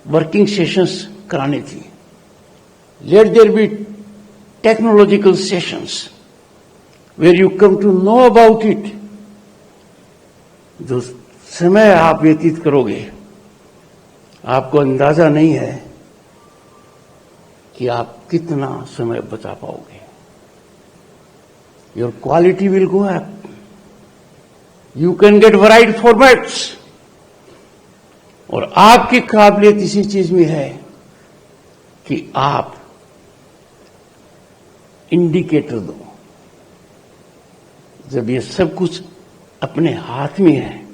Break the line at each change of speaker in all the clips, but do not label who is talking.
Working sessions करानी थी। Let there be technological sessions where you come to know about it. जो समय आप व्यतीत करोगे, आपको अंदाजा नहीं है कि आप कितना समय बचा पाओगे। Your quality will go up. You can get varied formats. और आपकी काबिलियत इसी चीज में है कि आप इंडिकेटर दो। जब ये सब कुछ अपने हाथ में है,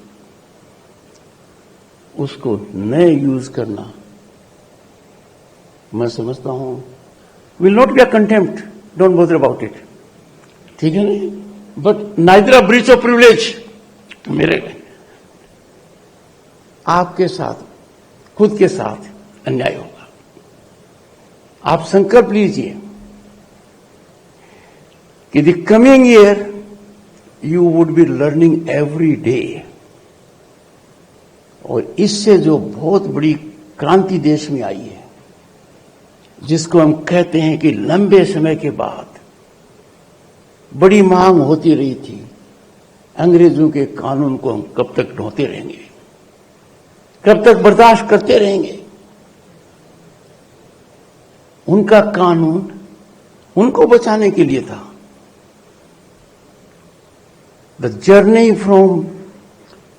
उसको नए यूज करना, मैं समझता हूं, will not be a contempt, don't bother about it, ठीक है नहीं, but neither a breach of privilege. मेरे आपके साथ, खुद के साथ अन्याय होगा। आप संकल्प लीजिए कि the coming year you would be learning every day. और इससे जो बहुत बड़ी क्रांति देश में आई है, जिसको हम कहते हैं कि लंबे समय के बाद बड़ी मांग होती रही थी, अंग्रेजों के कानून को हम कब तक ढोते रहेंगे, कब तक बर्दाश्त करते रहेंगे। उनका कानून उनको बचाने के लिए था। द जर्नी फ्रॉम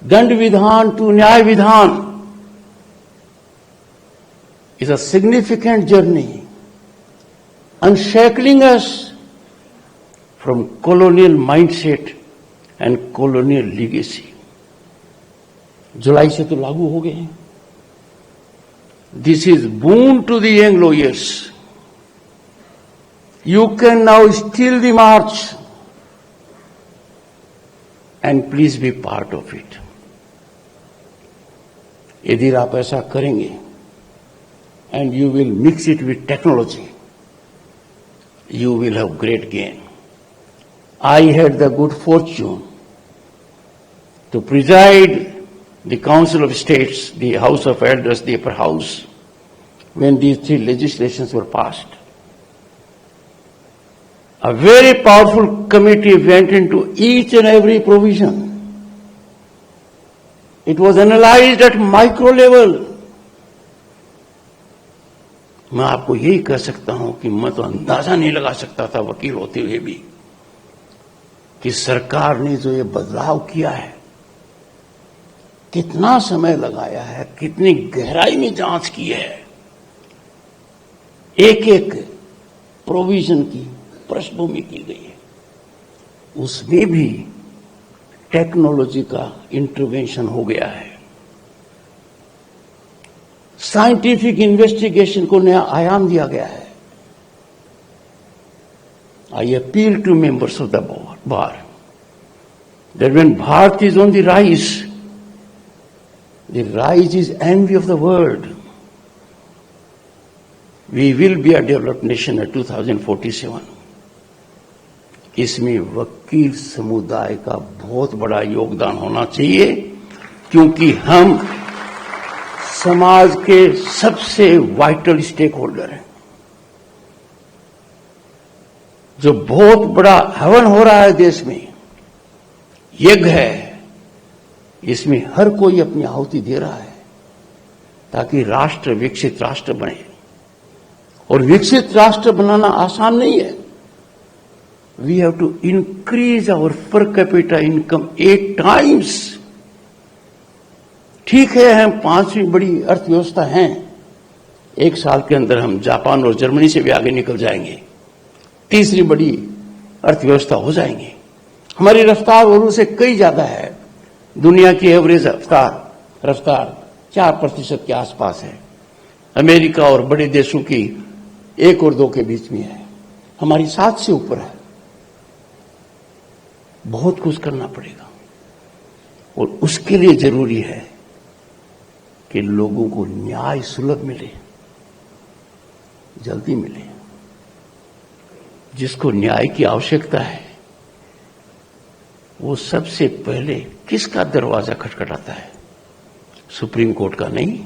दंड विधान टू न्याय विधान is a significant journey, unshackling us from colonial mindset and colonial legacy. जुलाई से तो लागू हो गए हैं। This is boon to the young lawyers. You can now steal the march and please be part of it. यदि आप ऐसा करेंगे and you will mix it with technology, you will have great gain. I had the good fortune to preside the Council of States, the House of Elders, the Upper House, when these three legislations were passed. A very powerful committee went into each and every provision. It was analyzed at micro level. मैं आपको यही कह सकता हूं कि मैं तो अंदाजा नहीं लगा सकता था वकील होते हुए भी कि सरकार ने जो ये बदलाव किया है, कितना समय लगाया है, कितनी गहराई में जांच की है, एक एक प्रोविजन की पृष्ठभूमि की गई है। उसमें भी टेक्नोलॉजी का इंटरवेंशन हो गया है। साइंटिफिक इन्वेस्टिगेशन को नया आयाम दिया गया है। I appeal to members of the bar that when Bharat is on the rise is envy of the world. We will be a developed nation at 2047. इसमें वकील समुदाय का बहुत बड़ा योगदान होना चाहिए, क्योंकि हम समाज के सबसे वाइटल स्टेक होल्डर हैं। जो बहुत बड़ा हवन हो रहा है देश में, यज्ञ है, इसमें हर कोई अपनी आहुति दे रहा है ताकि राष्ट्र विकसित राष्ट्र बने। और विकसित राष्ट्र बनाना आसान नहीं है। We have to increase our per capita income 8 times। ठीक है, हम 5वीं बड़ी अर्थव्यवस्था हैं, 1 साल के अंदर हम जापान और जर्मनी से भी आगे निकल जाएंगे, 3री बड़ी अर्थव्यवस्था हो जाएंगे। हमारी रफ्तार और उनसे कई ज्यादा है। दुनिया की एवरेज रफ्तार 4% के आसपास है। अमेरिका और बड़े देशों की 1 और 2 के बीच में है, हमारी 7 से ऊपर है। बहुत कुछ करना पड़ेगा और उसके लिए जरूरी है कि लोगों को न्याय सुलभ मिले, जल्दी मिले। जिसको न्याय की आवश्यकता है वो सबसे पहले किसका दरवाजा खटखटाता है? सुप्रीम कोर्ट का नहीं,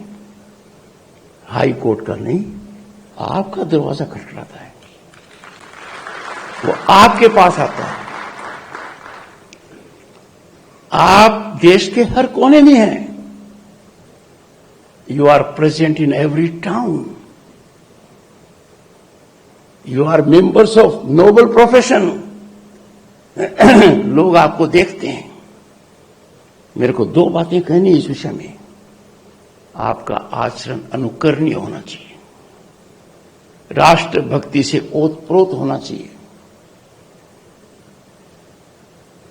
हाई कोर्ट का नहीं, आपका दरवाजा खटखटाता है, वो आपके पास आता है। आप देश के हर कोने में हैं। You are present in every town. You are members of noble profession. लोग आपको देखते हैं। मेरे को दो बातें कहनी इस विषय में। आपका आचरण अनुकरणीय होना चाहिए, राष्ट्रभक्ति से ओतप्रोत होना चाहिए,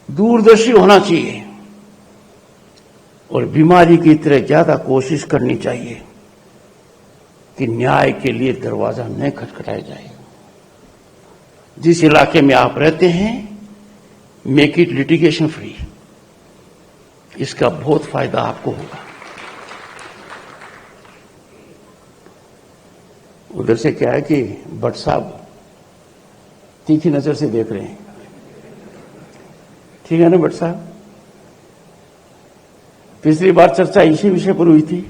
दूरदर्शी होना चाहिए और बीमारी की तरह ज्यादा कोशिश करनी चाहिए कि न्याय के लिए दरवाजा न खटखटाया जाए। जिस इलाके में आप रहते हैं, मेक इट लिटिगेशन फ्री। इसका बहुत फायदा आपको होगा। उधर से क्या है कि भट्ट साहब तीखी नजर से देख रहे हैं। ठीक है ना भट्ट साहब? पिछली बार चर्चा इसी विषय पर हुई थी।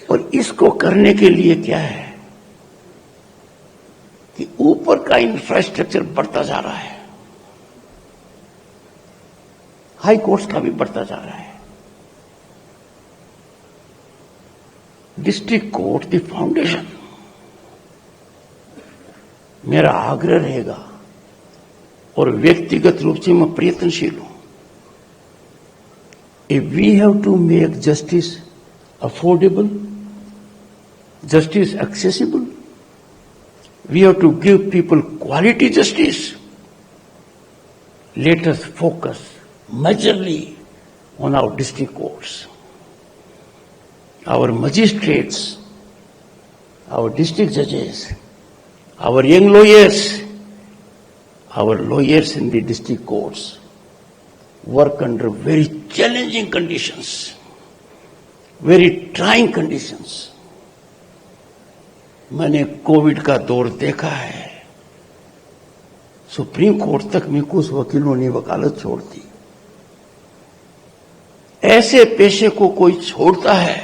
और इसको करने के लिए क्या है कि ऊपर का इंफ्रास्ट्रक्चर बढ़ता जा रहा है, हाई कोर्ट्स का भी बढ़ता जा रहा है। District court the foundation. मेरा आग्रह रहेगा और व्यक्तिगत रूप से मैं प्रयत्नशील हूं। If we have to make justice affordable, justice accessible, we have to give people quality justice. Let us focus majorly on our district courts, our magistrates, our district judges, our young lawyers, our lawyers in the district courts work under very challenging conditions, very trying conditions. मैंने Covid का दौर देखा है। Supreme court तक में कुछ वकीलों ने वकालत छोड़ दी। ऐसे पेशे को कोई छोड़ता है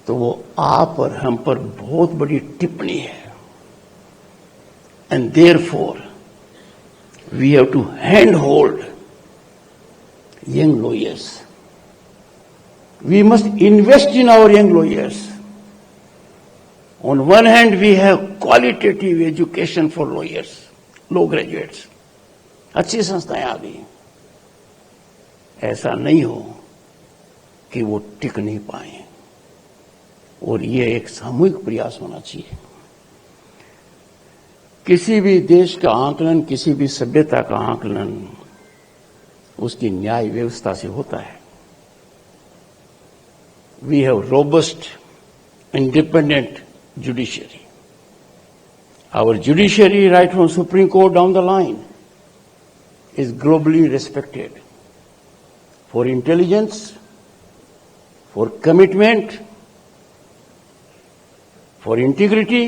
तो वो आप और हम पर बहुत बड़ी टिप्पणी है। And therefore we have to hand hold young lawyers. We must invest in our young lawyers. On one hand we have qualitative education for lawyers, law graduates, अच्छी संस्थाएं आ गई। ऐसा नहीं हो कि वो टिक नहीं पाए, और ये एक सामूहिक प्रयास होना चाहिए। किसी भी देश का आकलन, किसी भी सभ्यता का आकलन उसकी न्याय व्यवस्था से होता है। We have robust independent judiciary. Our judiciary right from Supreme Court down the line is globally respected for intelligence, for commitment, for integrity,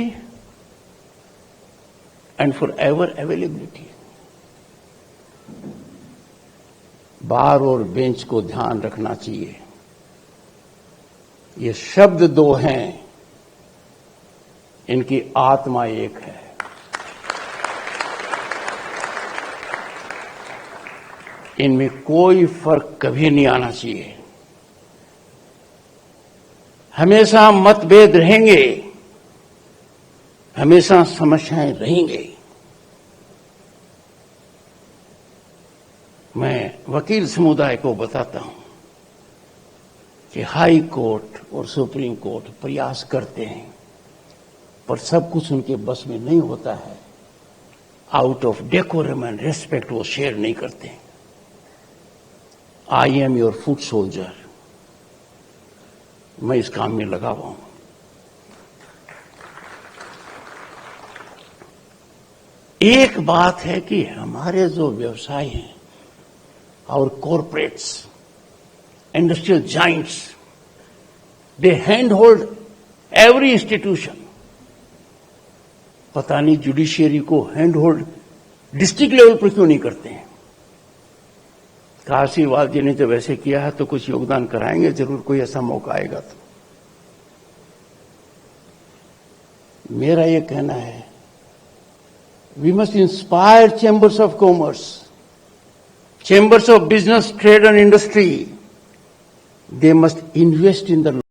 and for ever availability. बार और बेंच को ध्यान रखना चाहिए। ये शब्द दो हैं, इनकी आत्मा एक है। इनमें कोई फर्क कभी नहीं आना चाहिए। हमेशा मतभेद रहेंगे, हमेशा समस्याएं रहेंगे। मैं वकील समुदाय को बताता हूं कि हाई कोर्ट और सुप्रीम कोर्ट प्रयास करते हैं, पर सब कुछ उनके बस में नहीं होता है। Out of decorum and respect वो शेयर नहीं करते। I am your foot soldier. मैं इस काम में लगा हुआ हूं। एक बात है कि हमारे जो व्यवसाय हैं और कॉरपोरेट्स, इंडस्ट्रियल जाइंट्स, दे हैंड होल्ड एवरी इंस्टीट्यूशन। पता नहीं जुडिशियरी को हैंड होल्ड डिस्ट्रिक्ट लेवल पर क्यों नहीं करते हैं। का आशीर्वाद जी ने जब ऐसे किया है तो कुछ योगदान कराएंगे जरूर, कोई ऐसा मौका आएगा तो। मेरा ये कहना है, we must inspire chambers of commerce, chambers of business, trade and industry. They must invest in the